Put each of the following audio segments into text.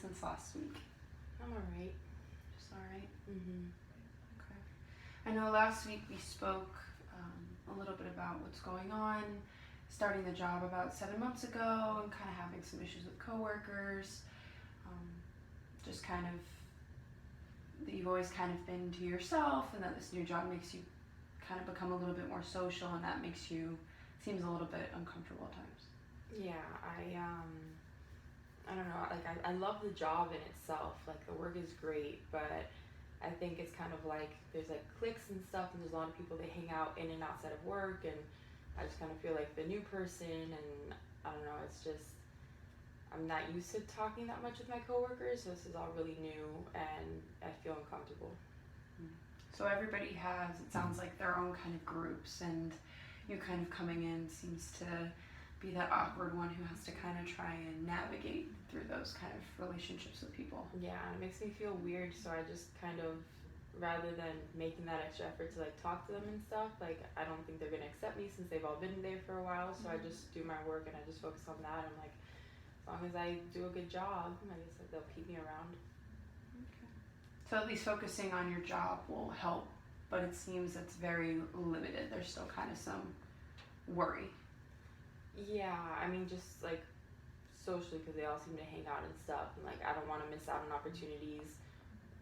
since last week? I'm alright. Just alright? Mm-hmm. Okay. I know last week we spoke a little bit about what's going on, starting the job about 7 months ago and kind of having some issues with coworkers. Just kind of that you've always kind of been to yourself, and that this new job makes you kind of become a little bit more social, and that makes you seems a little bit uncomfortable at times. Yeah, I don't know, like I love the job in itself, like the work is great, but I think it's kind of like there's like cliques and stuff, and there's a lot of people that hang out in and outside of work, and I just kind of feel like the new person, and I don't know, it's just I'm not used to talking that much with my coworkers, so this is all really new, and I feel uncomfortable. So everybody has, it sounds like, their own kind of groups, and you kind of coming in seems to be that awkward one who has to kind of try and navigate through those kind of relationships with people. Yeah, and it makes me feel weird, so I just kind of, rather than making that extra effort to like talk to them and stuff, like I don't think they're gonna accept me since they've all been there for a while, so I just do my work and I just focus on that. I'm like, as long as I do a good job, I guess like, they'll keep me around. Okay. So at least focusing on your job will help, but it seems it's very limited. There's still kind of some worry. Yeah, I mean, just like socially, because they all seem to hang out and stuff, and like I don't want to miss out on opportunities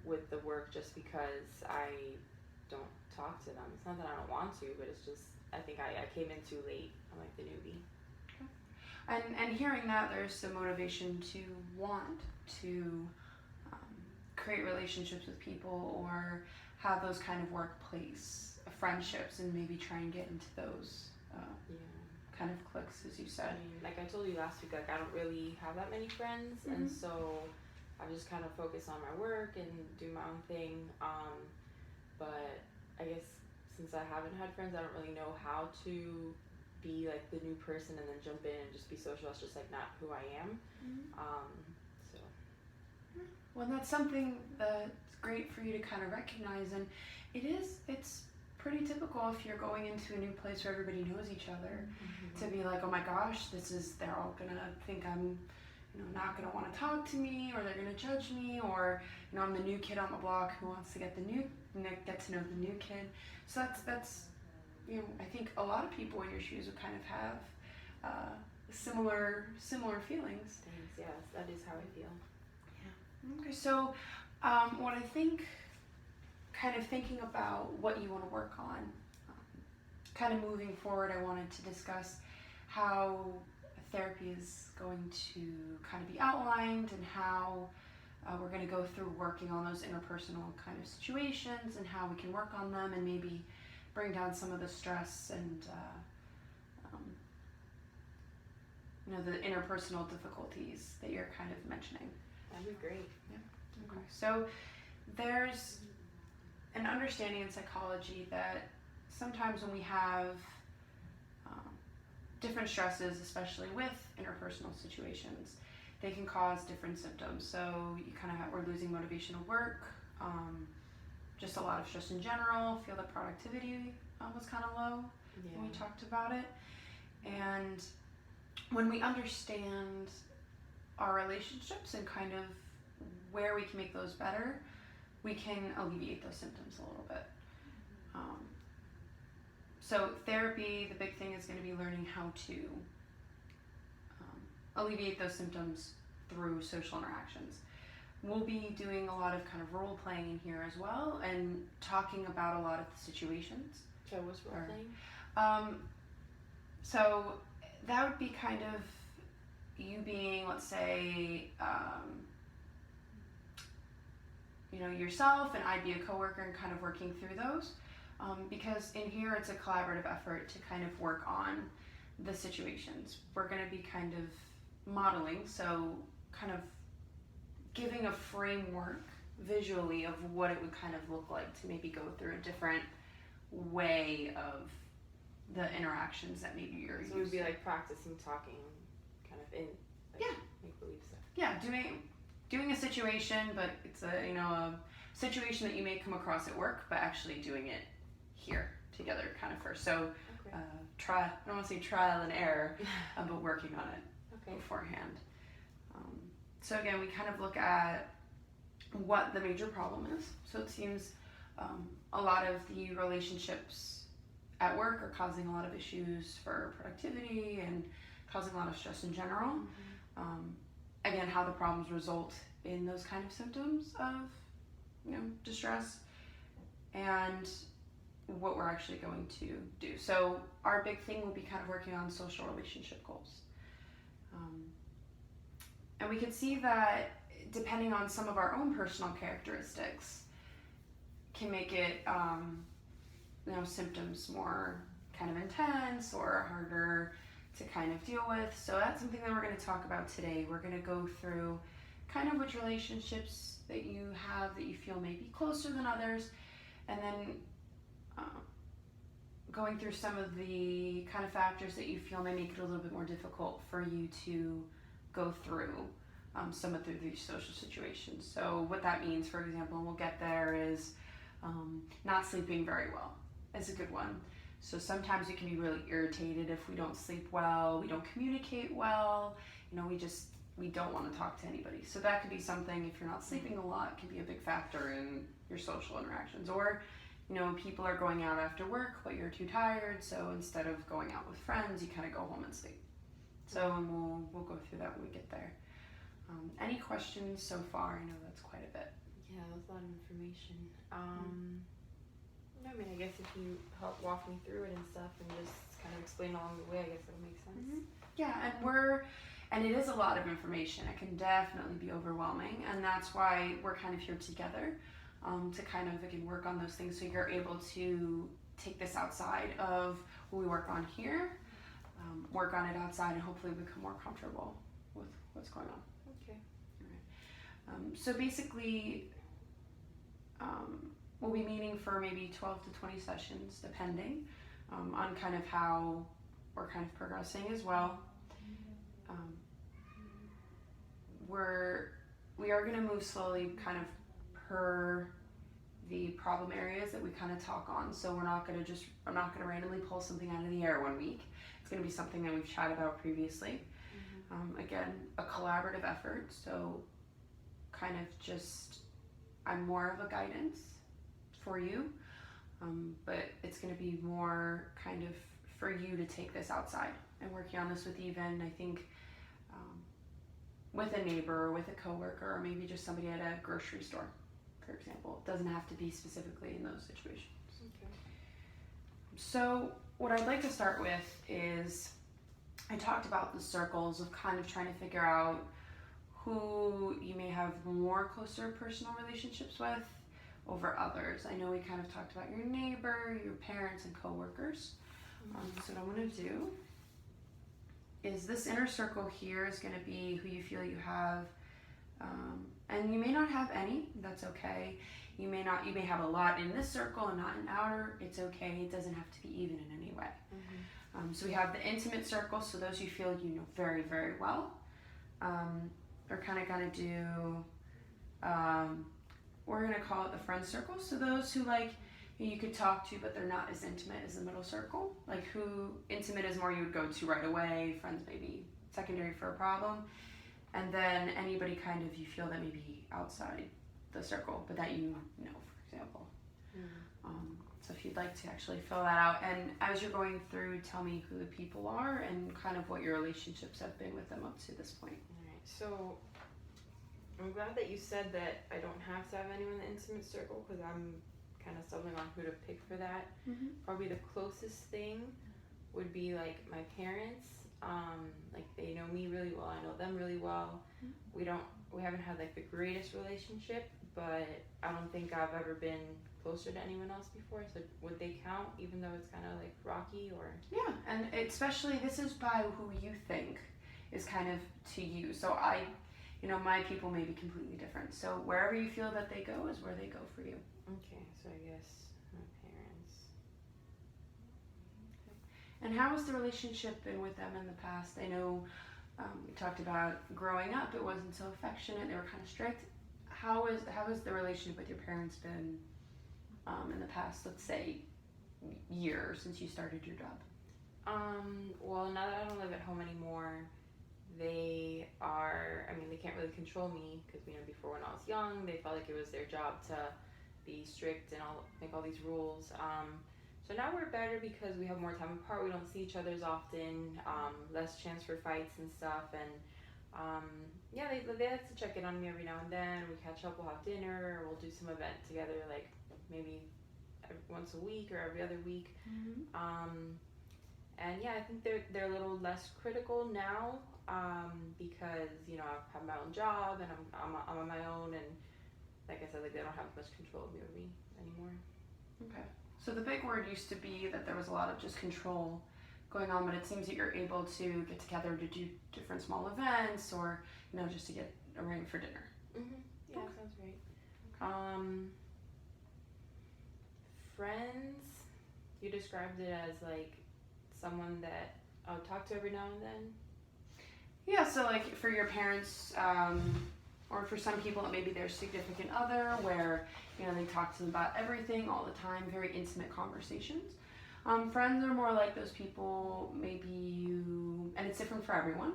with the work just because I don't talk to them. It's not that I don't want to, but it's just I think I came in too late. I'm like the newbie. And hearing that, there's some motivation to want to create relationships with people or have those kind of workplace friendships and maybe try and get into those kind of cliques, as you said. I mean, like I told you last week, like I don't really have that many friends, and so I just kind of focus on my work and do my own thing. But I guess since I haven't had friends, I don't really know how to be like the new person and then jump in and just be social. That's just like not who I am. So. Well, that's something that's great for you to kind of recognize, and it's pretty typical if you're going into a new place where everybody knows each other to be like, oh my gosh, they're all gonna think I'm, not gonna want to talk to me, or they're gonna judge me, or I'm the new kid on the block who wants to get to know the new kid. So that's I think a lot of people in your shoes would kind of have similar feelings. Thanks. Yes, that is how I feel. Yeah. Okay. So what I think, kind of thinking about what you want to work on, kind of moving forward, I wanted to discuss how therapy is going to kind of be outlined and how we're going to go through working on those interpersonal kind of situations and how we can work on them and maybe bring down some of the stress and the interpersonal difficulties that you're kind of mentioning. That'd be great. Yeah. Okay. So there's an understanding in psychology that sometimes when we have different stresses, especially with interpersonal situations, they can cause different symptoms. So you kind of we're losing motivation to work, just a lot of stress in general, feel that productivity was kind of low when we talked about it. And when we understand our relationships and kind of where we can make those better, we can alleviate those symptoms a little bit. So therapy, the big thing is going to be learning how to alleviate those symptoms through social interactions. We'll be doing a lot of kind of role playing in here as well and talking about a lot of the situations. So what's role playing? So that would be kind of you being, let's say, yourself, and I'd be a coworker and kind of working through those. Because in here it's a collaborative effort to kind of work on the situations. We're going to be kind of modeling, so kind of giving a framework visually of what it would kind of look like to maybe go through a different way of the interactions that maybe you're using. So it would be like practicing talking kind of in make-believe stuff. Yeah, doing a situation, but it's a situation that you may come across at work, but actually doing it here together kind of first. So I don't want to say trial and error, but working on it beforehand. So again, we kind of look at what the major problem is. So it seems a lot of the relationships at work are causing a lot of issues for productivity and causing a lot of stress in general. Again, how the problems result in those kind of symptoms of, distress, and what we're actually going to do. So our big thing will be kind of working on social relationship goals. And we can see that depending on some of our own personal characteristics can make it, symptoms more kind of intense or harder to kind of deal with. So that's something that we're going to talk about today. We're going to go through kind of which relationships that you have that you feel may be closer than others, and then going through some of the kind of factors that you feel may make it a little bit more difficult for you to go through some of these social situations. So what that means, for example, and we'll get there, is not sleeping very well is a good one. So sometimes we can be really irritated if we don't sleep well, we don't communicate well, we don't want to talk to anybody. So that could be something, if you're not sleeping a lot, can be a big factor in your social interactions. Or, people are going out after work, but you're too tired, so instead of going out with friends, you kind of go home and sleep. So we'll go through that when we get there. Any questions so far? I know that's quite a bit. Yeah, that was a lot of information. I guess if you help walk me through it and stuff and just kind of explain along the way, I guess it'll make sense. Yeah, and it is a lot of information. It can definitely be overwhelming, and that's why we're kind of here together to kind of, again, work on those things so you're able to take this outside of what we work on here, work on it outside, and hopefully become more comfortable with what's going on. Okay. All right. So basically, we'll be meeting for maybe 12 to 20 sessions, depending on kind of how we're kind of progressing as well. We are going to move slowly kind of per the problem areas that we kind of talk on. So I'm not going to randomly pull something out of the air one week. It's going to be something that we've chatted about previously. Again, a collaborative effort. So kind of just, I'm more of a guidance for you, but it's going to be more kind of for you to take this outside and working on this with even, I think, with a neighbor or with a coworker, or maybe just somebody at a grocery store, for example. It doesn't have to be specifically in those situations. Okay. So what I'd like to start with is, I talked about the circles of kind of trying to figure out who you may have more closer personal relationships with over others. I know we kind of talked about your neighbor, your parents, and coworkers. So what I'm going to do is, this inner circle here is going to be who you feel you have, and you may not have any. That's okay. You may have a lot in this circle and not in outer. It's okay. It doesn't have to be even in any way. So we have the intimate circle. So those you feel you know very, very well. We're kind of going to do. We're going to call it the friend circle. So those who you could talk to, but they're not as intimate as the middle circle. Like, who intimate is more you would go to right away. Friends maybe secondary for a problem. And then anybody kind of you feel that may be outside the circle, but that for example. So if you'd like to actually fill that out, and as you're going through, tell me who the people are and kind of what your relationships have been with them up to this point. All right. So I'm glad that you said that I don't have to have anyone in the intimate circle, because I'm kind of stumbling on who to pick for that. Probably the closest thing would be like my parents. They know me really well, I know them really well. We haven't had like the greatest relationship, but I don't think I've ever been closer to anyone else before. So would they count, even though it's kind of like rocky? Or yeah, and especially this is by who you think is kind of to you. So my people may be completely different. So wherever you feel that they go is where they go for you. Okay, so I guess my parents. And how has the relationship been with them in the past? I know we talked about growing up, it wasn't so affectionate, they were kind of strict. How has the relationship with your parents been in the past, let's say, year since you started your job? Well, now that I don't live at home anymore, they can't really control me because, you know, before when I was young, they felt like it was their job to be strict and make all these rules. So now we're better because we have more time apart. We don't see each other as often, less chance for fights and stuff. And yeah, they like to check in on me every now and then. We catch up, we'll have dinner, or we'll do some event together, like maybe once a week or every other week. And yeah, I think they're a little less critical now, because, you know, I have my own job and I'm on my own, and like I said, like they don't have much control over me anymore. Okay. So the big word used to be that there was a lot of just control going on, but it seems that you're able to get together to do different small events, or, you know, just to get arranged for dinner. Yeah, Okay. sounds great. Okay. Friends, you described it as like someone that I'll talk to every now and then. Yeah, so like for your parents, or for some people it may be their significant other, where, you know, they talk to them about everything all the time, very intimate conversations. Friends are more like those people, maybe you, and it's different for everyone,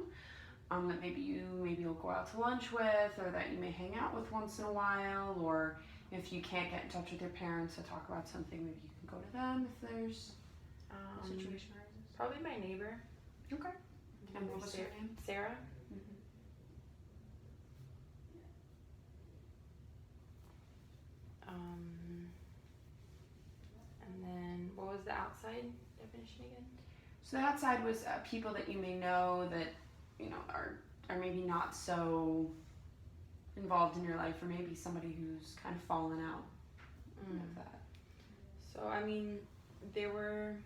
that maybe you'll go out to lunch with, or that you may hang out with once in a while, or if you can't get in touch with your parents to talk about something, maybe you can go to them if there's a situation arises. Probably my neighbor. Okay. And what was her name? Sarah. And then what was the outside definition again? So the outside was people that you may know that, you know, are maybe not so involved in your life, or maybe somebody who's kind of fallen out of that. So I mean, that would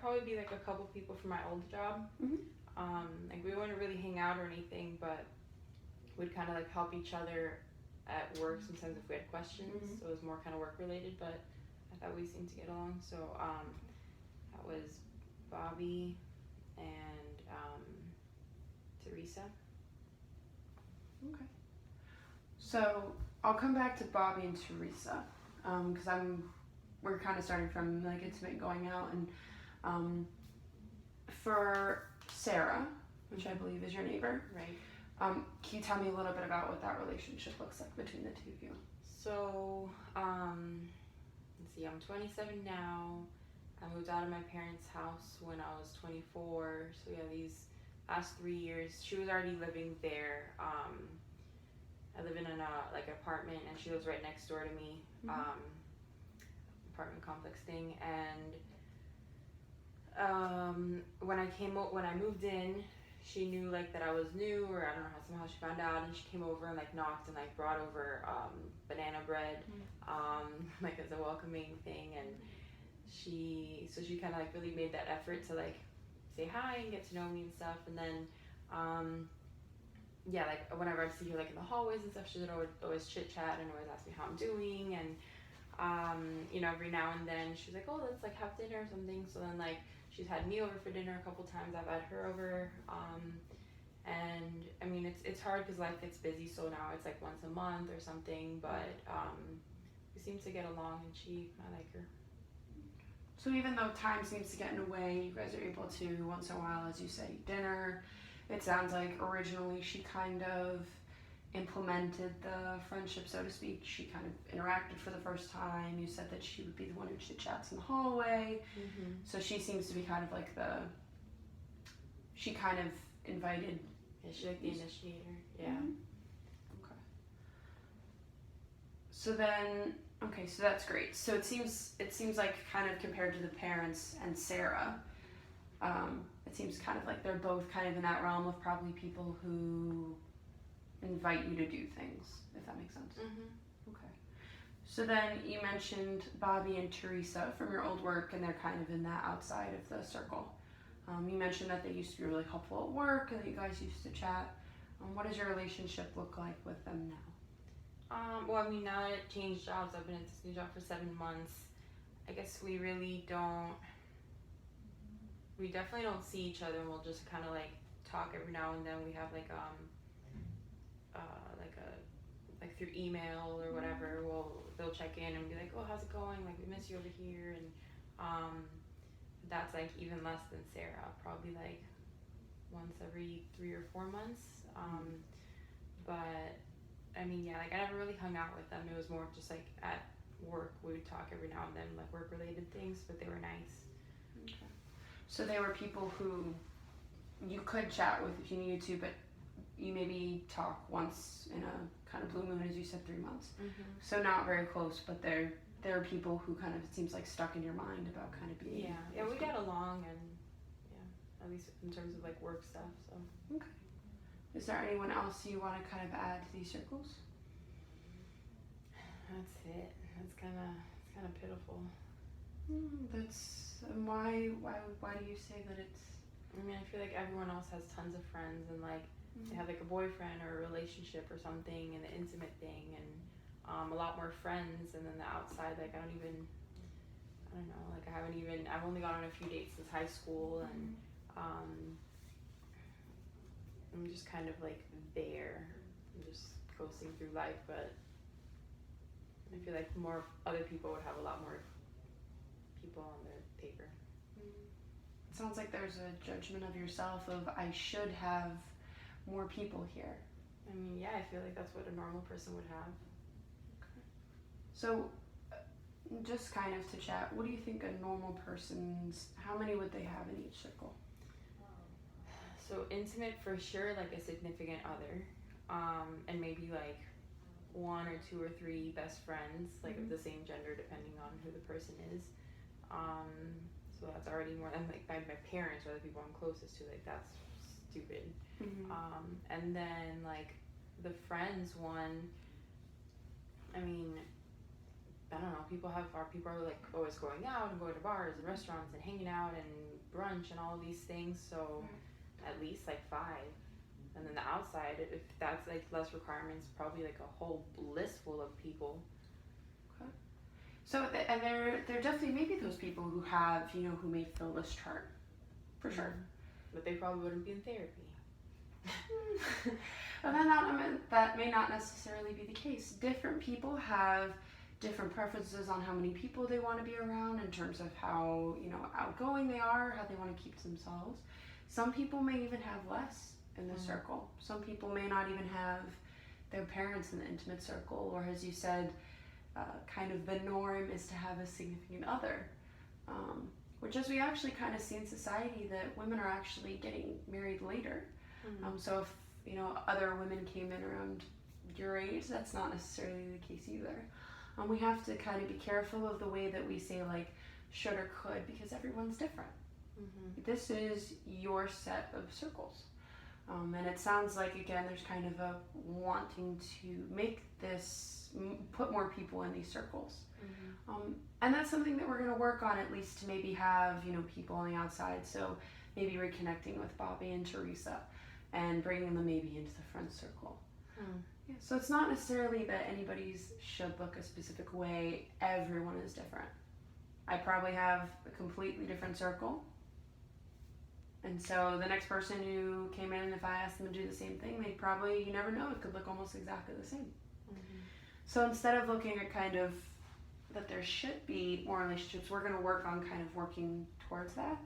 probably be like a couple people from my old job. Like we wouldn't really hang out or anything, but we'd kind of like help each other at work sometimes if we had questions. So it was more kind of work related, but I thought we seemed to get along. So that was Bobby and Teresa. Okay. So I'll come back to Bobby and Teresa, because we're kind of starting from like intimate going out, and for Sarah, which I believe is your neighbor. Right. Can you tell me a little bit about what that relationship looks like between the two of you? So, let's see, I'm 27 now. I moved out of my parents' house when I was 24. So yeah, these last 3 years, she was already living there. I live in an apartment, and she lives right next door to me. Apartment complex thing. And when I moved in, she knew like that I was new, or I don't know how, somehow she found out, and she came over and like knocked and like brought over banana bread, like as a welcoming thing. And she kind of like really made that effort to like say hi and get to know me and stuff. And then yeah, like whenever I see her like in the hallways and stuff, she would always chit chat and always ask me how I'm doing. And you know, every now and then she's like, oh, let's like have dinner or something. So then like she's had me over for dinner a couple times. I've had her over. And I mean, it's hard because life gets busy. So now it's like once a month or something. But we seem to get along, and I like her. So even though time seems to get in the way, you guys are able to, once in a while, as you say, dinner. It sounds like originally she kind of implemented the friendship, so to speak. She kind of interacted for the first time. You said that she would be the one who chit chats in the hallway. So she seems to be kind of like she kind of invited. Yeah, she's like the initiator. Yeah. Okay. So then, okay, so that's great. So it seems like kind of compared to the parents and Sarah, it seems kind of like they're both kind of in that realm of probably people who invite you to do things, if that makes sense. Okay. So then you mentioned Bobby and Teresa from your old work, and they're kind of in that outside of the circle. You mentioned that they used to be really helpful at work, and that you guys used to chat. What does your relationship look like with them now? Well, I mean, now that I changed jobs, I've been at this new job for 7 months. I guess we definitely don't see each other, and we'll just kind of like talk every now and then. We have like through email or whatever, they'll check in and be like, oh, how's it going? Like, we miss you over here. And that's like even less than Sarah, probably like once every 3 or 4 months. But I mean, yeah, like I never really hung out with them. It was more of just like at work we would talk every now and then, like work related things, but they were nice. Okay. So they were people who you could chat with if you needed to, but you maybe talk once in a kind of blue moon, as you said, 3 months. So not very close, but there are people who kind of, it seems like, stuck in your mind about kind of being. Yeah, we got along, and yeah, at least in terms of like work stuff. So. Okay. Is there anyone else you want to kind of add to these circles? That's it. It's kind of pitiful. That's why do you say that it's? I mean, I feel like everyone else has tons of friends, and like they have like a boyfriend or a relationship or something, and the intimate thing, and a lot more friends, and then the outside, like I don't know, like I've only gone on a few dates since high school, and I'm just kind of like there. I'm just coasting through life, but I feel like more other people would have a lot more people on their paper. It sounds like there's a judgment of yourself of I should have more people here. I mean, yeah, I feel like that's what a normal person would have. Okay. So, just kind of to chat, what do you think a normal person's, how many would they have in each circle? So intimate for sure, like a significant other, and maybe like 1 or 2 or 3 best friends, like of the same gender, depending on who the person is. So that's already more than like my parents are the people I'm closest to. Like that's stupid. And then like the friends one. I mean, I don't know. People are like always going out and going to bars and restaurants and hanging out and brunch and all of these things. So at least like 5. And then the outside, if that's like less requirements, probably like a whole list full of people. Okay. So and there definitely may be those people who have, who may fill this chart, for sure. But they probably wouldn't be in therapy. But that may not necessarily be the case. Different people have different preferences on how many people they want to be around in terms of how, outgoing they are, how they want to keep themselves. Some people may even have less in the circle. Some people may not even have their parents in the intimate circle, or as you said, kind of the norm is to have a significant other, which as we actually kind of see in society that women are actually getting married later. So if other women came in around your age, that's not necessarily the case either. We have to kind of be careful of the way that we say like should or could, because everyone's different. This is your set of circles. And it sounds like, again, there's kind of a wanting to make this, put more people in these circles. And that's something that we're going to work on, at least to maybe have, people on the outside. So maybe reconnecting with Bobby and Teresa and bringing them maybe into the friend circle. Yeah, so it's not necessarily that anybody's should look a specific way. Everyone is different. I probably have a completely different circle. And so the next person who came in, if I asked them to do the same thing, they probably, you never know, it could look almost exactly the same. So instead of looking at kind of that there should be more relationships, we're going to work on kind of working towards that,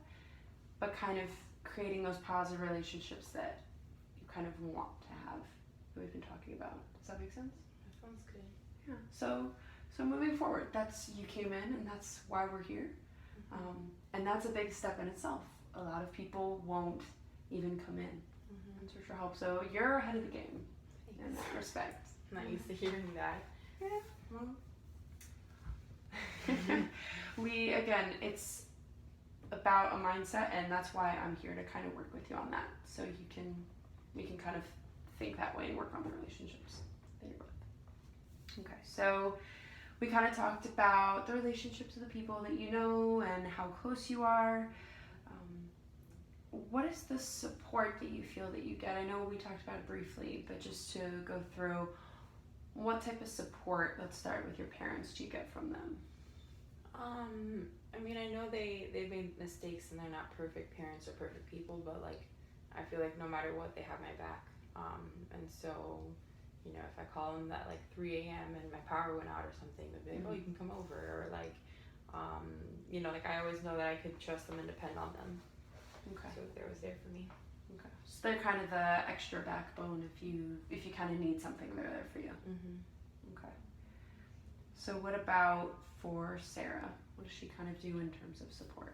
but kind of creating those positive relationships that you kind of want to have, that we've been talking about. Does that make sense? That sounds good. Yeah. So moving forward, that's, you came in and that's why we're here. And that's a big step in itself. A lot of people won't even come in. That's for sure help. So you're ahead of the game. Thanks. In that respect. I'm not used to hearing that. Yeah. Well, it's about a mindset, and that's why I'm here to kind of work with you on that. So we can kind of think that way and work on the relationships that you're with. Okay, so we kind of talked about the relationships of the people that you know and how close you are. What is the support that you feel that you get? I know we talked about it briefly, but just to go through, what type of support, let's start with your parents, do you get from them? I mean, I know they've made mistakes and they're not perfect parents or perfect people, but like, I feel like no matter what, they have my back. And so, if I call them at like 3 a.m. and my power went out or something, they'd be like, oh, you can come over, or like, like I always know that I could trust them and depend on them. Okay. So they was there for me. Okay. So they're kind of the extra backbone if you kind of need something, they're there for you. Okay. So what about for Sarah? What does she kind of do in terms of support?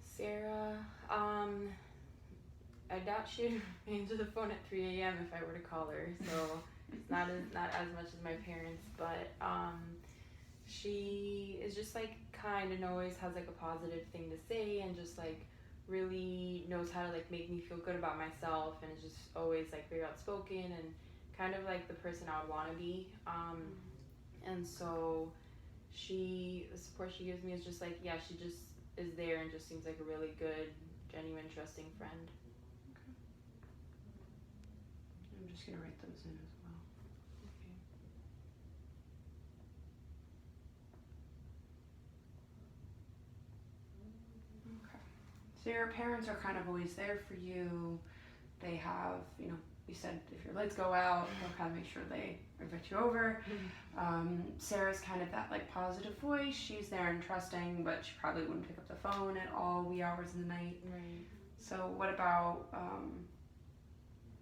Sarah, I doubt she'd answer the phone at 3 a.m. if I were to call her. So it's not as much as my parents, but she is just like kind and always has like a positive thing to say, and just like really knows how to like make me feel good about myself, and is just always like very outspoken and kind of like the person I would want to be. And so the support she gives me is just like, yeah, she just is there and just seems like a really good, genuine, trusting friend. Okay. I'm just gonna write those in as well. Okay. So your parents are kind of always there for you. They have, you said if your lights go out, they'll kind of make sure they invite you over. Sarah's kind of that like positive voice. She's there and trusting, but she probably wouldn't pick up the phone at all wee hours in the night. Right. So what about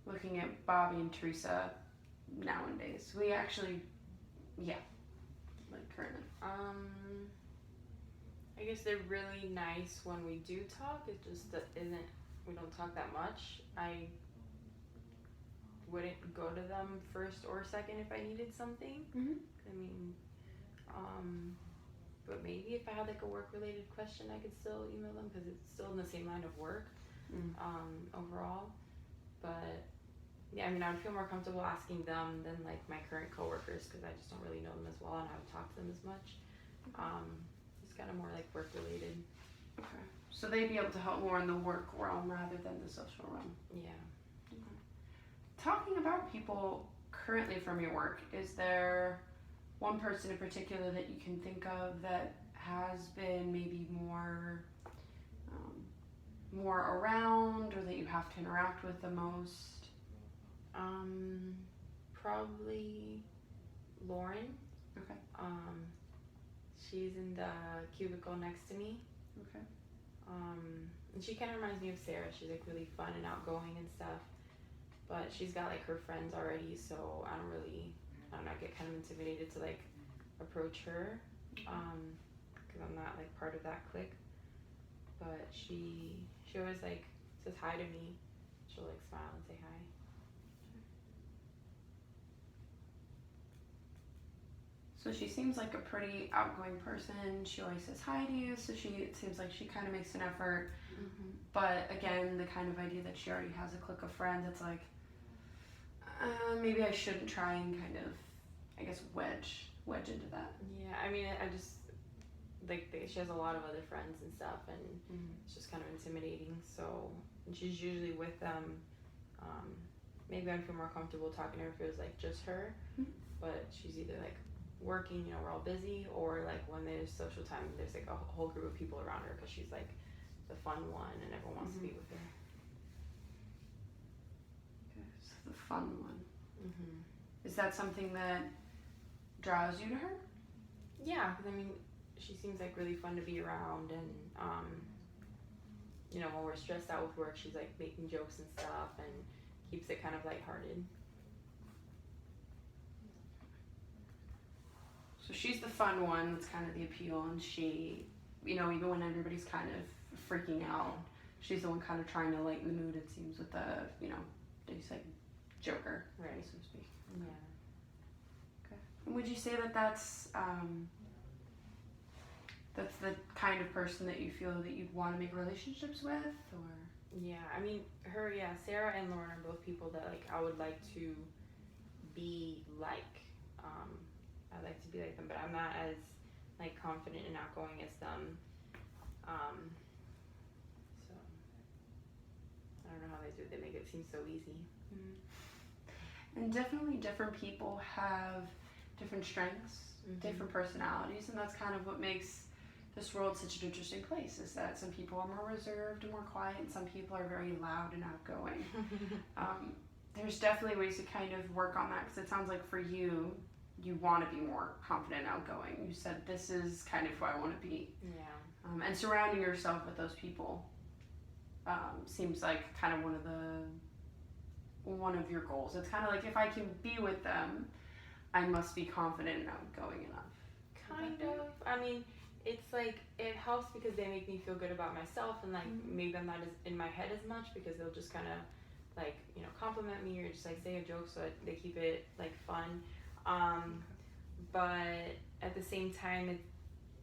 looking at Bobby and Teresa nowadays? We actually, like currently. I guess they're really nice when we do talk. It just isn't. We don't talk that much. I wouldn't go to them first or second if I needed something. I mean, but maybe if I had like a work-related question, I could still email them because it's still in the same line of work. Overall, but yeah, I mean, I would feel more comfortable asking them than like my current coworkers because I just don't really know them as well and I haven't talked to them as much. It's kind of more like work-related. Okay. So they'd be able to help more in the work realm rather than the social realm. Yeah. Talking about people currently from your work, is there one person in particular that you can think of that has been maybe more around, or that you have to interact with the most? Probably Lauren. Okay. She's in the cubicle next to me. Okay. And she kind of reminds me of Sarah. She's like really fun and outgoing and stuff. But she's got like her friends already, so I don't know, I get kind of intimidated to like approach her, because I'm not like part of that clique. But she always like says hi to me. She'll like smile and say hi. So she seems like a pretty outgoing person. She always says hi to you, so it seems like she kind of makes an effort. But again, the kind of idea that she already has a clique of friends, it's like, maybe I shouldn't try and kind of, I guess, wedge into that. Yeah, I mean, I just like she has a lot of other friends and stuff, and it's just kind of intimidating. So, and she's usually with them. Maybe I'd feel more comfortable talking to her if it was like just her. But she's either like working, we're all busy, or like when there's social time, there's like a whole group of people around her because she's like the fun one and everyone wants to be with her. The fun one. Is that something that draws you to her? Yeah, because I mean, she seems like really fun to be around, and when we're stressed out with work, she's like making jokes and stuff and keeps it kind of lighthearted. So she's the fun one, that's kind of the appeal, and she, even when everybody's kind of freaking out, she's the one kind of trying to lighten the mood, it seems, with the, he's like joker, right, so to speak. Yeah. Okay. And would you say that that's the kind of person that you feel that you'd want to make relationships with, or? Yeah, I mean, Sarah and Lauren are both people that like I would like to be like. I'd like to be like them, but I'm not as like confident and outgoing as them. So I don't know how they do it. They make it seem so easy. And definitely different people have different strengths, different personalities, and that's kind of what makes this world such an interesting place, is that some people are more reserved and more quiet, and some people are very loud and outgoing. There's definitely ways to kind of work on that, because it sounds like for you want to be more confident and outgoing. You said, this is kind of who I want to be. Yeah. And surrounding yourself with those people seems like kind of one of your goals. It's kind of like if I can be with them, I must be confident and outgoing enough. Kind of. I mean, it's like it helps because they make me feel good about myself, and like maybe I'm not as in my head as much because they'll just kind of like compliment me or just like say a joke, so they keep it like fun. But at the same time, it's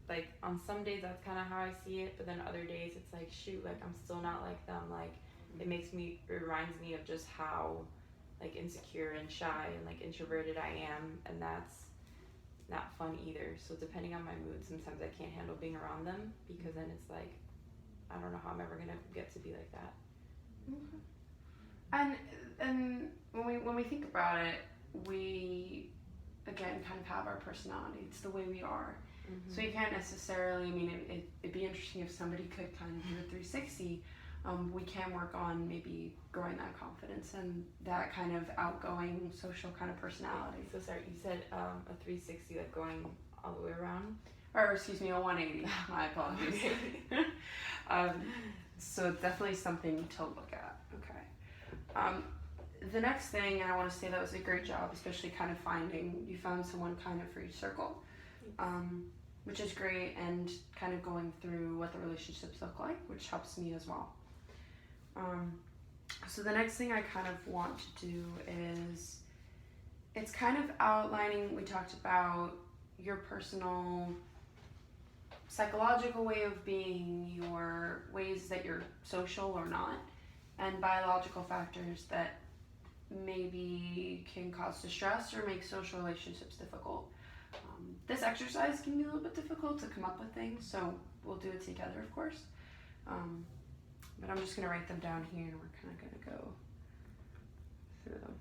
like on some days that's kind of how I see it, but then other days it's like shoot, like I'm still not like them. Like it reminds me of just how like insecure and shy and like introverted I am, and that's not fun either. So depending on my mood, sometimes I can't handle being around them because then it's like I don't know how I'm ever gonna get to be like that. Okay. And when we think about it, we again kind of have our personality. It's the way we are. So you can't necessarily. I mean, it'd be interesting if somebody could kind of do a 360. We can work on maybe growing that confidence and that kind of outgoing social kind of personality. So sorry, you said a 360, like going all the way around? Or excuse me, a 180. My apologies. So it's definitely something to look at. Okay. The next thing, and I want to say that was a great job, especially kind of you found someone kind of for each circle, which is great, and kind of going through what the relationships look like, which helps me as well. So the next thing I kind of want to do is, it's kind of outlining, we talked about your personal psychological way of being, your ways that you're social or not, and biological factors that maybe can cause distress or make social relationships difficult. This exercise can be a little bit difficult to come up with things, so we'll do it together, of course. But I'm just going to write them down here, and we're kind of going to go through them.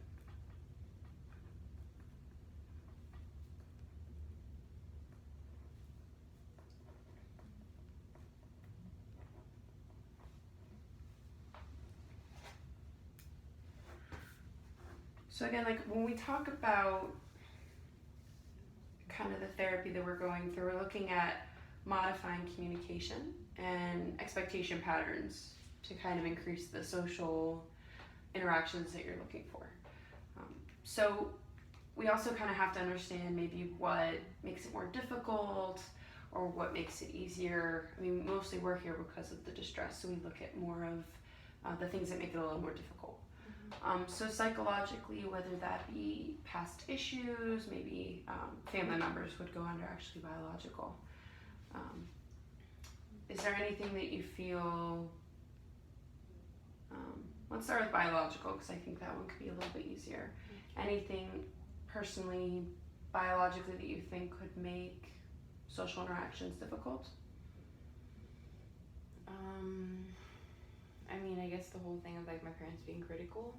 So again, like when we talk about kind of the therapy that we're going through, we're looking at modifying communication and expectation patterns to kind of increase the social interactions that you're looking for. So we also kind of have to understand maybe what makes it more difficult or what makes it easier. I mean, mostly we're here because of the distress, so we look at more of the things that make it a little more difficult. So psychologically, whether that be past issues, maybe family members would go under actually biological. Is there anything that you feel, let's start with biological because I think that one could be a little bit easier. Anything personally, biologically that you think could make social interactions difficult? I mean, I guess the whole thing of like my parents being critical,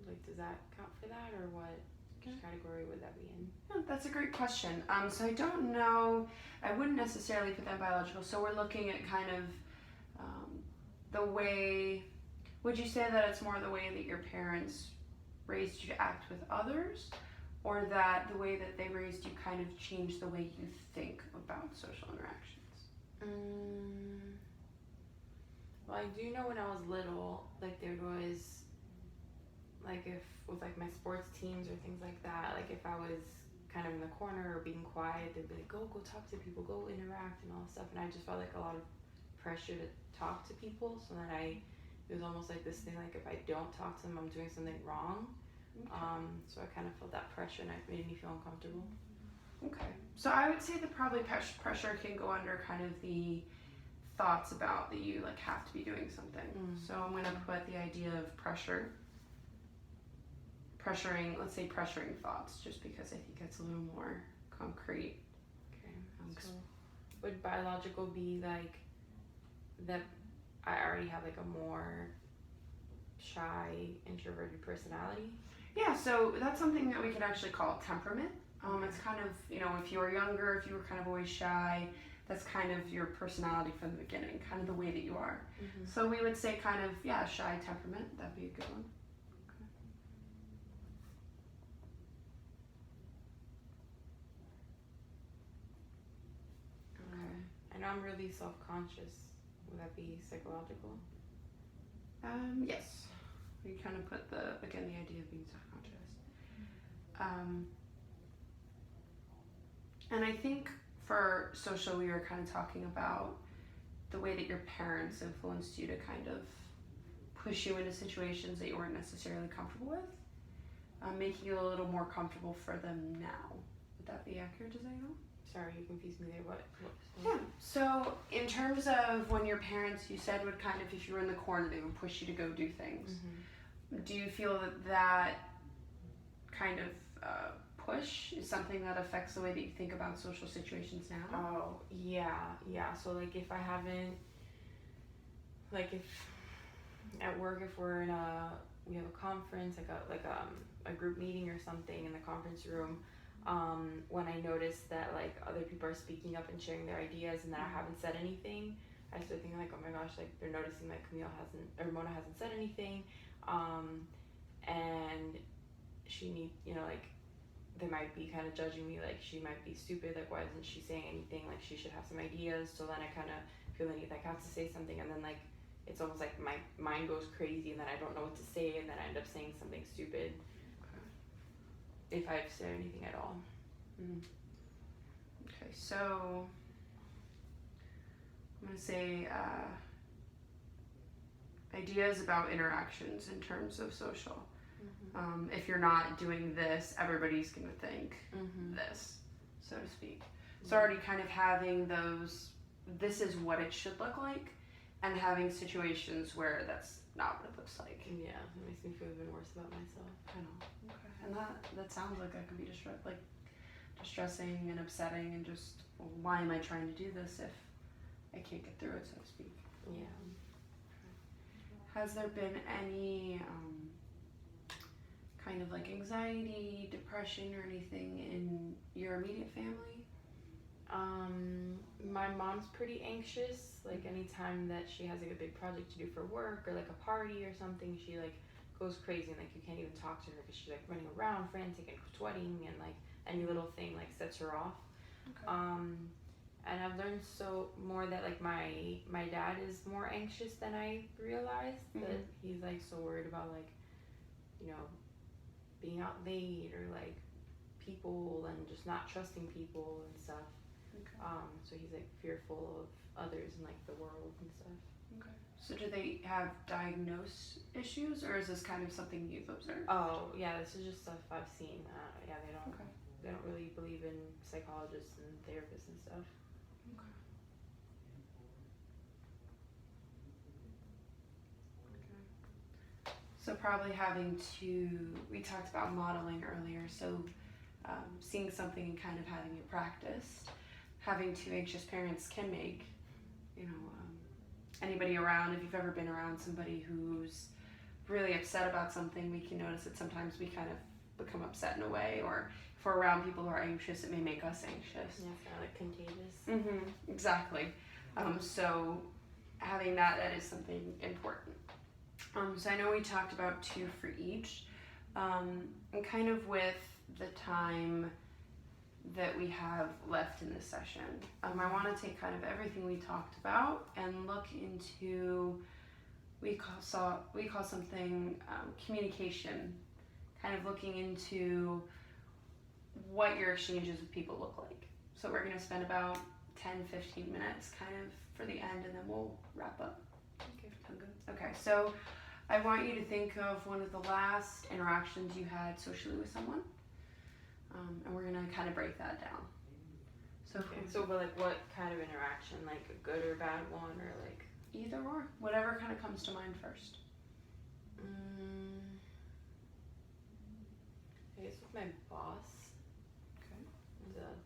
like does that count for that, or what category would that be in? Yeah, that's a great question. So I don't know, I wouldn't necessarily put that biological. So we're looking at kind of the way, would you say that it's more the way that your parents raised you to act with others, or that the way that they raised you kind of changed the way you think about social interactions? Well, I do know when I was little, like there was, like if with like my sports teams or things like that, like if I was kind of in the corner or being quiet, they'd be like, go talk to people, go interact and all that stuff. And I just felt like a lot of pressure to talk to people. So then it was almost like this thing, like if I don't talk to them, I'm doing something wrong. Okay. So I kind of felt that pressure, and it made me feel uncomfortable. Okay. So I would say that probably pressure can go under kind of the thoughts about that you like have to be doing something. So I'm going to put the idea of pressuring, let's say pressuring thoughts, just because I think it's a little more concrete. Okay. So would biological be like that I already have like a more shy, introverted personality? Yeah, so that's something that we could actually call temperament. It's kind of, if you were younger, if you were kind of always shy, that's kind of your personality from the beginning, kind of the way that you are. So we would say kind of, shy temperament. That'd be a good one. Okay. I know I'm really self-conscious. Would that be psychological? Yes. We kind of put the idea of being self-conscious. And I think for social, we were kind of talking about the way that your parents influenced you to kind of push you into situations that you weren't necessarily comfortable with, making you a little more comfortable for them now. Would that be accurate to say? Sorry, you confused me there. What? Yeah. So in terms of when your parents, you said, would kind of, if you were in the corner, they would push you to go do things. Mm-hmm. Do you feel that kind of push is something that affects the way that you think about social situations now? Oh, yeah. So like if I haven't, like if at work, if we're in we have a conference, like a group meeting or something in the conference room, when I notice that like other people are speaking up and sharing their ideas and that I haven't said anything, I start thinking like, oh my gosh, like they're noticing that Mona hasn't said anything, and she needs, like they might be kind of judging me, like she might be stupid, like why isn't she saying anything, like she should have some ideas. So then I kind of feel the need like I have to say something, and then like it's almost like my mind goes crazy and then I don't know what to say, and then I end up saying something stupid. Okay. If I've said anything at all. Okay, so I'm going to say ideas about interactions in terms of social. If you're not doing this, everybody's going to think this, so to speak. So already kind of having those, this is what it should look like, and having situations where that's not what it looks like. Yeah, it makes me feel even worse about myself. I know. Okay. And that sounds like that could be distressing and upsetting, and just, well, why am I trying to do this if I can't get through it, so to speak? Yeah. Has there been any kind of like anxiety, depression, or anything in your immediate family? My mom's pretty anxious. Like anytime that she has like a big project to do for work or like a party or something, she like goes crazy, and like you can't even talk to her because she's like running around, frantic and sweating, and like any little thing like sets her off. Okay. And I've learned more that like my dad is more anxious than I realized. That he's like so worried about like, being out late or like people and just not trusting people and stuff. Okay. So he's like fearful of others and like the world and stuff. Okay. So do they have diagnosed issues, or is this kind of something you've observed? Oh yeah, this is just stuff I've seen. Yeah, they don't. Okay. They don't really believe in psychologists and therapists and stuff. Okay. So probably having to, we talked about modeling earlier, so seeing something and kind of having it practiced. Having two anxious parents can make, anybody around, if you've ever been around somebody who's really upset about something, we can notice that sometimes we kind of become upset in a way, or if we're around people who are anxious, it may make us anxious. Yeah, it's kind of like contagious. Exactly. So having that is something important. So I know we talked about 2 for each, and kind of with the time that we have left in this session, I want to take kind of everything we talked about and look into, we call something communication, kind of looking into what your exchanges with people look like. So we're going to spend about 10-15 minutes kind of for the end, and then we'll wrap up. Okay, sound good? Okay, so I want you to think of one of the last interactions you had socially with someone, and we're going to kind of break that down. But like what kind of interaction? Like a good or bad one, or like? Either or, whatever kind of comes to mind first. I guess with my boss. Okay.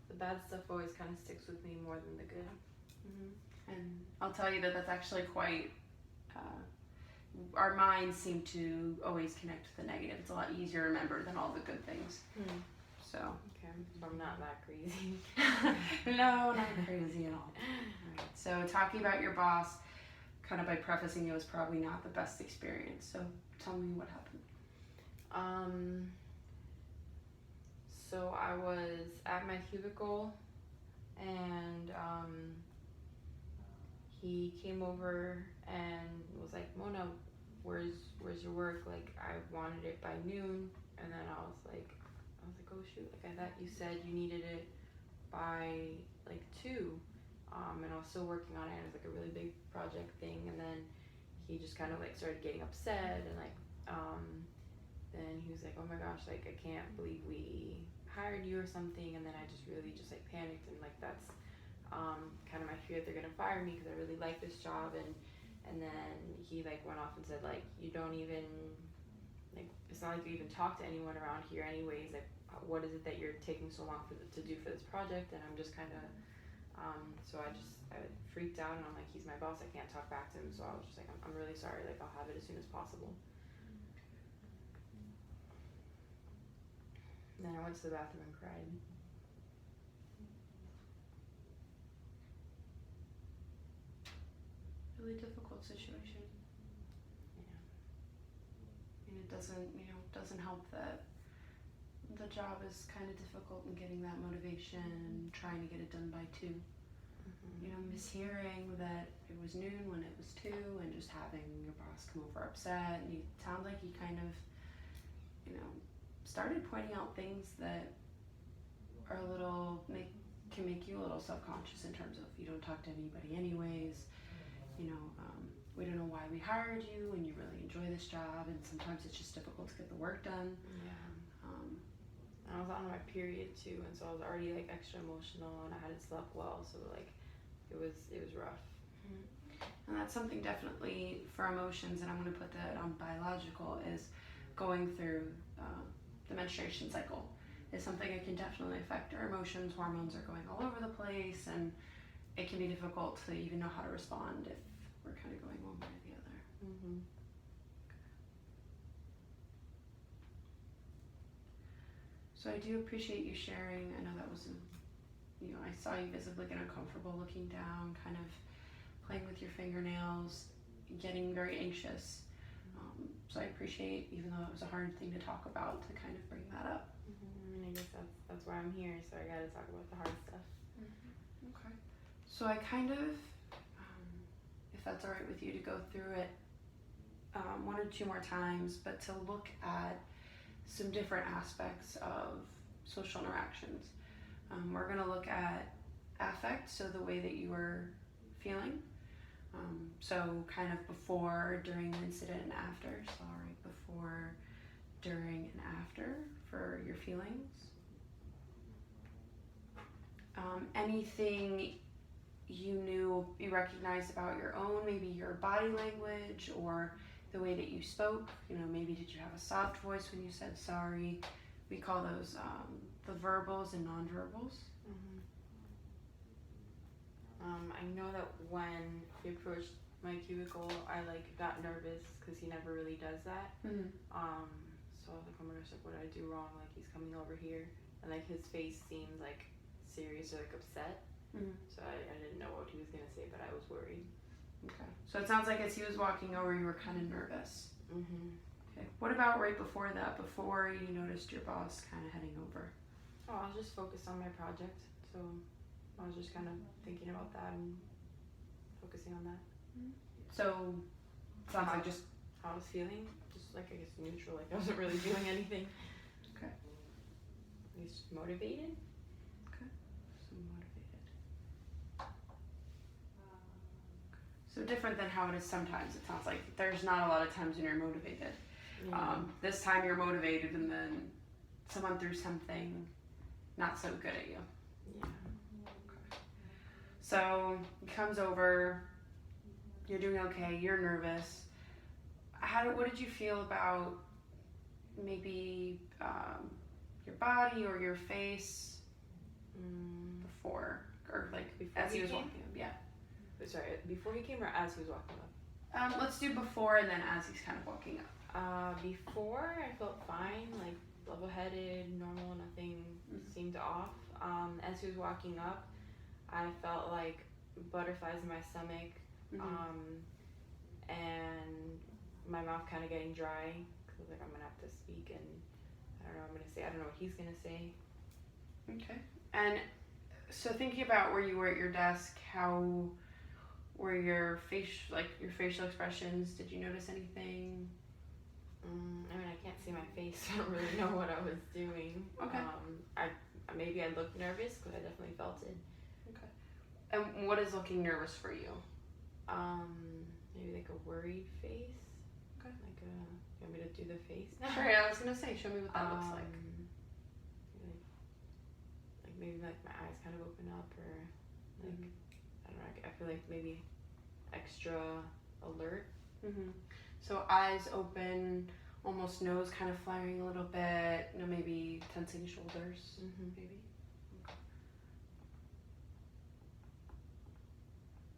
The bad stuff always kind of sticks with me more than the good. And I'll tell you that's actually quite, our minds seem to always connect to the negative. It's a lot easier to remember than all the good things. So. Okay, I'm not that crazy. No, not crazy at all. Right. So talking about your boss, kind of by prefacing, it was probably not the best experience. So tell me what happened. So I was at my cubicle, and he came over and was like, Mona, where's your work? Like, I wanted it by noon, and then I was like, oh shoot, like I thought you said you needed it by like 2, and I was still working on it. It was like a really big project thing, and then he just kind of like started getting upset, and like, then he was like, oh my gosh, like I can't believe we hired you or something, and then I just really just like panicked, and like that's kind of my fear that they're gonna fire me because I really like this job, and then he like went off and said like, you don't even, like, it's not like you even talk to anyone around here anyways, like what is it that you're taking so long to do for this project? And I'm just kind of so I freaked out, and I'm like, he's my boss, I can't talk back to him, so I was just like, I'm really sorry, like I'll have it as soon as possible. And then I went to the bathroom and cried. Really difficult situation. Yeah. And it doesn't help that the job is kind of difficult in getting that motivation and trying to get it done by 2. Mishearing that it was noon when it was 2, and just having your boss come over upset, and you sound like he kind of, started pointing out things that are can make you a little self-conscious in terms of you don't talk to anybody anyways, we don't know why we hired you and you really enjoy this job, and sometimes it's just difficult to get the work done. Yeah. And I was on my period too, and so I was already like extra emotional, and I hadn't slept well, so like it was rough. And that's something definitely for emotions, and I'm going to put that on biological, is going through the menstruation cycle is something that can definitely affect our emotions. Hormones are going all over the place, and it can be difficult to even know how to respond if we're kind of going one way or the other. Mm-hmm. So I do appreciate you sharing. I know that was I saw you visibly get uncomfortable, looking down, kind of playing with your fingernails, getting very anxious. So I appreciate, even though it was a hard thing to talk about, to kind of bring that up. Mm-hmm. And I guess that's why I'm here, so I gotta talk about the hard stuff. Mm-hmm. Okay. So I kind of, if that's all right with you, to go through it 1 or 2 more times, but to look at some different aspects of social interactions. We're going to look at affect, so the way that you were feeling. So kind of before, during the incident, and after. Sorry, before, during, and after for your feelings. Anything you recognized about your own, maybe your body language or the way that you spoke. Maybe did you have a soft voice when you said sorry? We call those the verbals and nonverbals. Mm-hmm. I know that when he approached my cubicle, I got nervous because he never really does that. Mm-hmm. So I was like, oh my gosh, what did I do wrong? Like, he's coming over here, and his face seemed serious or upset. Mm-hmm. So I didn't know what he was gonna say, but I was worried. Okay. So it sounds like as he was walking over, you were kind of nervous. Mm-hmm. Okay. What about right before that? Before you noticed your boss kind of heading over? Oh, I was just focused on my project, so I was just kind of thinking about that and focusing on that. So, sounds like just how I was feeling, just I guess neutral, I wasn't really doing anything. Okay. At least motivated. Okay. So motivated. So different than how it is sometimes. It sounds like there's not a lot of times when you're motivated. Yeah. This time you're motivated, and then someone threw something not so good at you. Yeah. Okay. So he comes over. You're doing okay. You're nervous. What did you feel about maybe your body or your face before, or before as he was came? walking up? Yeah. Sorry, before he came or as he was walking up? Let's do before and then as he's kind of walking up. Before I felt fine, level-headed, normal, nothing seemed off. As he was walking up, I felt butterflies in my stomach, and my mouth kind of getting dry, because I was I'm gonna have to speak, and I don't know what he's gonna say. Okay. And so thinking about where you were at your desk, Were your facial expressions, did you notice anything? I mean, I can't see my face, so I don't really know what I was doing. Okay. Maybe I looked nervous, because I definitely felt it. Okay. And what is looking nervous for you? Maybe like a worried face. Okay. Like you want me to do the face now? Sure, yeah, I was gonna say, show me what that looks like. Like maybe like my eyes kind of open up, or like I don't know. I feel like maybe extra alert. So eyes open, almost nose kind of flaring a little bit. Maybe tensing shoulders. Maybe.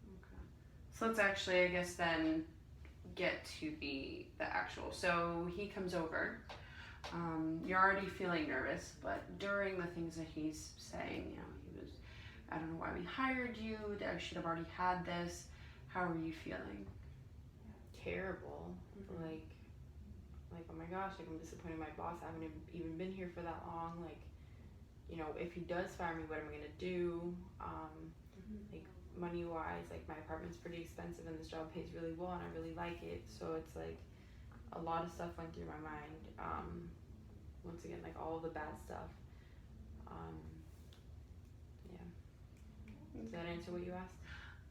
Okay. So let's actually, I guess, then get to the actual. So he comes over. You're already feeling nervous, but during the things that he's saying, he was, I don't know why we hired you. I should have already had this. How are you feeling? Terrible. Like oh my gosh, like I'm disappointed in my boss. I haven't even been here for that long. Like, if he does fire me, what am I gonna do? Like money wise, like my apartment's pretty expensive and this job pays really well and I really like it. So it's like a lot of stuff went through my mind. Once again, like all the bad stuff. Yeah. Does that answer what you asked?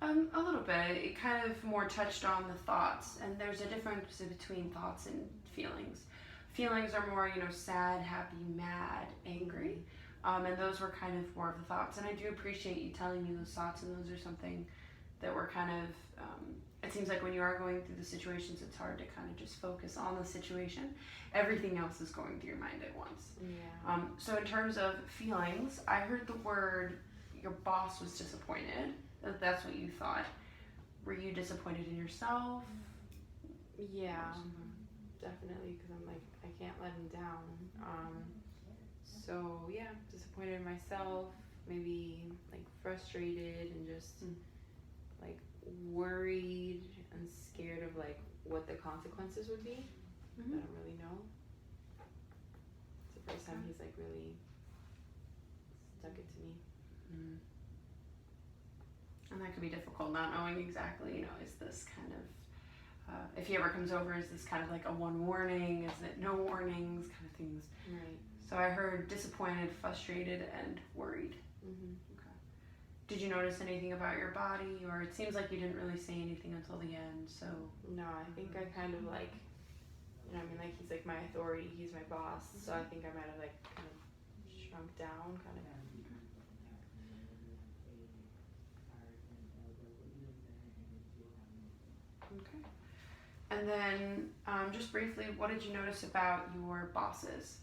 A little bit. It kind of more touched on the thoughts, and there's a difference between thoughts and feelings. Feelings are more, sad, happy, mad, angry, and those were kind of more of the thoughts. And I do appreciate you telling me those thoughts, and those are something that were kind of, it seems like when you are going through the situations, it's hard to kind of just focus on the situation. Everything else is going through your mind at once. Yeah. So in terms of feelings, I heard the word, your boss was disappointed. That's what you thought. Were you disappointed in yourself? Yeah, definitely, because I'm like, I can't let him down. So yeah, disappointed in myself, maybe like frustrated and just like worried and scared of like what the consequences would be. I don't really know. It's the first time he's like really stuck it to me. And that could be difficult, not knowing exactly, is this kind of, if he ever comes over, is this kind of like a one warning? Is it no warnings? Kind of things. Right. So I heard disappointed, frustrated, and worried. Okay. Did you notice anything about your body? Or it seems like you didn't really say anything until the end, so. No, I think I kind of like, like he's like my authority, he's my boss, so I think I might have like kind of shrunk down, kind of. Okay. And then, just briefly, what did you notice about your bosses?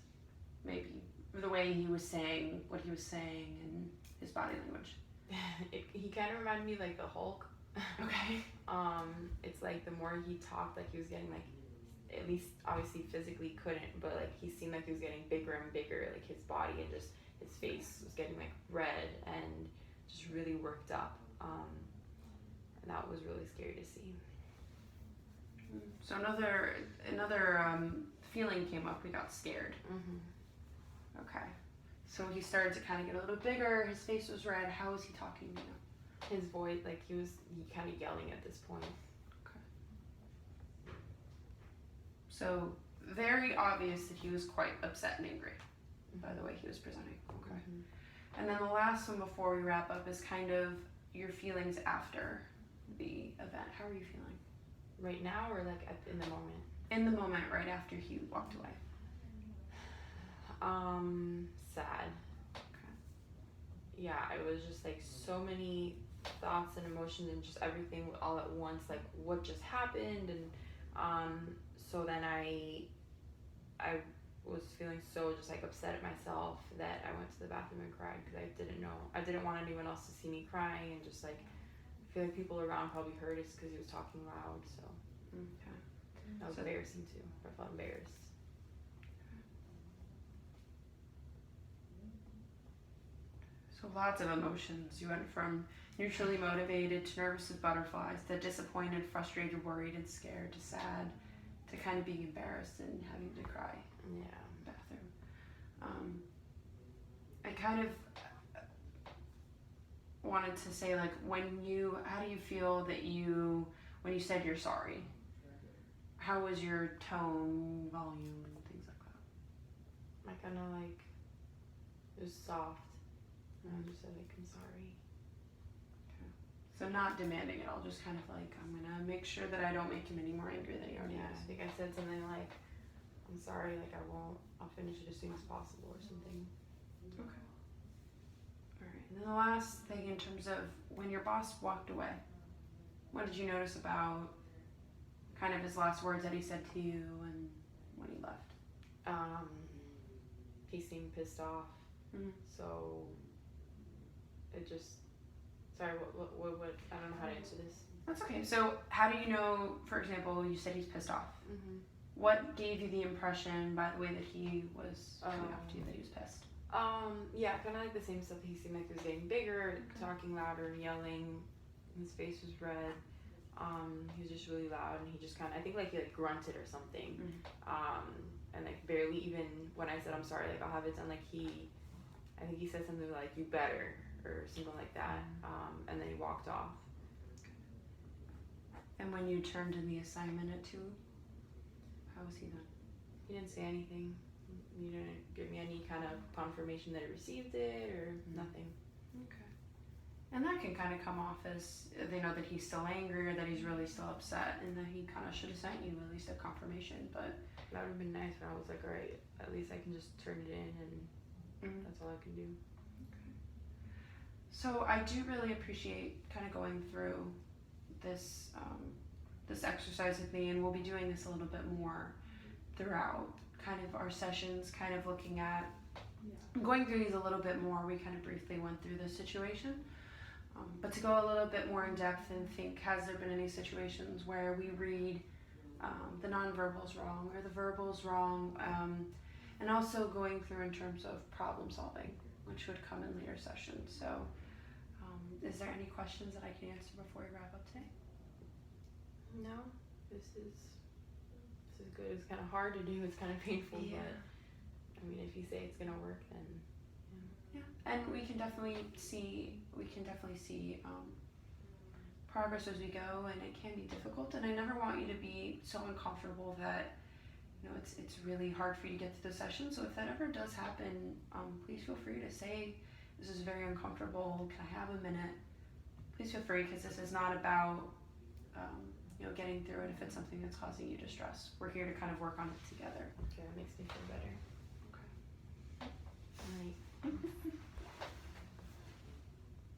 Maybe the way he was saying what he was saying and his body language. He kind of reminded me like the Hulk. Okay. It's like the more he talked, like he was getting like, at least obviously physically couldn't, but like he seemed like he was getting bigger and bigger, like his body and just his face was getting like red and just really worked up. And that was really scary to see. So another feeling came up. We got scared. Okay. So he started to kind of get a little bigger. His face was red. How was he talking to you? His voice, like he kind of yelling at this point. Okay. So very obvious that he was quite upset and angry by the way he was presenting. Okay. And then the last one before we wrap up is kind of your feelings after the event. How are you feeling? Right now, or like in the moment? In the moment, right after he walked away. Sad. Okay. Yeah, it was just like so many thoughts and emotions and just everything all at once. Like what just happened, and so then I was feeling so just like upset at myself that I went to the bathroom and cried because I didn't want anyone else to see me crying, and just like I feel like people around probably heard us because he was talking loud. So Okay. that was embarrassing too. I felt embarrassed. So lots of emotions. You went from neutrally motivated to nervous as butterflies to disappointed, frustrated, worried, and scared to sad to kind of being embarrassed and having to cry. Yeah. In the bathroom. I kind of, wanted to say, like, how do you feel that when you said you're sorry? How was your tone, volume, and things like that? I kind of like, it was soft. And I just said, like, I'm sorry. So not demanding at all, just kind of like, I'm gonna make sure that I don't make him any more angry than he already Yeah, is. I think I said something like, I'm sorry, like, I'll finish it as soon as possible or something. Okay. Alright, and then the last thing in terms of when your boss walked away, what did you notice about kind of his last words that he said to you and when he left? He seemed pissed off. Mm-hmm. So it just, sorry, what, I don't know how to answer this. That's okay. So how do you know, for example, you said he's pissed off. Mm-hmm. What gave you the impression by the way that he was coming off to you that he was pissed? Yeah, kind of like the same stuff. He seemed like he was getting bigger, talking louder, yelling. His face was red. He was just really loud, and he just kind of, I think like he like grunted or something. Mm-hmm. And like barely even when I said I'm sorry, like I'll have it done. Like I think he said something like "you better" or something like that. And then he walked off. And when you turned in the assignment at 2, how was he then? He didn't say anything. He didn't give me any kind of confirmation that he received it or nothing. Okay. And that can kind of come off as they know that he's still angry or that he's really still upset and that he kind of should have sent you at least a confirmation. But that would have been nice when I was like, all right, at least I can just turn it in and that's all I can do. Okay. So I do really appreciate kind of going through this this exercise with me, and we'll be doing this a little bit more throughout kind of our sessions, kind of looking at going through these a little bit more. We kind of briefly went through this situation, but to go a little bit more in depth and think, has there been any situations where we read the nonverbals wrong or the verbals wrong, and also going through in terms of problem solving, which would come in later sessions. So is there any questions that I can answer before we wrap up today? No, this is good. It's kind of hard to do. It's kind of painful, but I mean, if you say it's gonna work, then yeah. And we can definitely see progress as we go, and it can be difficult. And I never want you to be so uncomfortable that it's really hard for you to get through the session. So if that ever does happen, please feel free to say, "This is very uncomfortable. Can I have a minute?" Please feel free, because this is not about getting through it if it's something that's causing you distress. We're here to kind of work on it together. Okay, that makes me feel better. Okay. All right.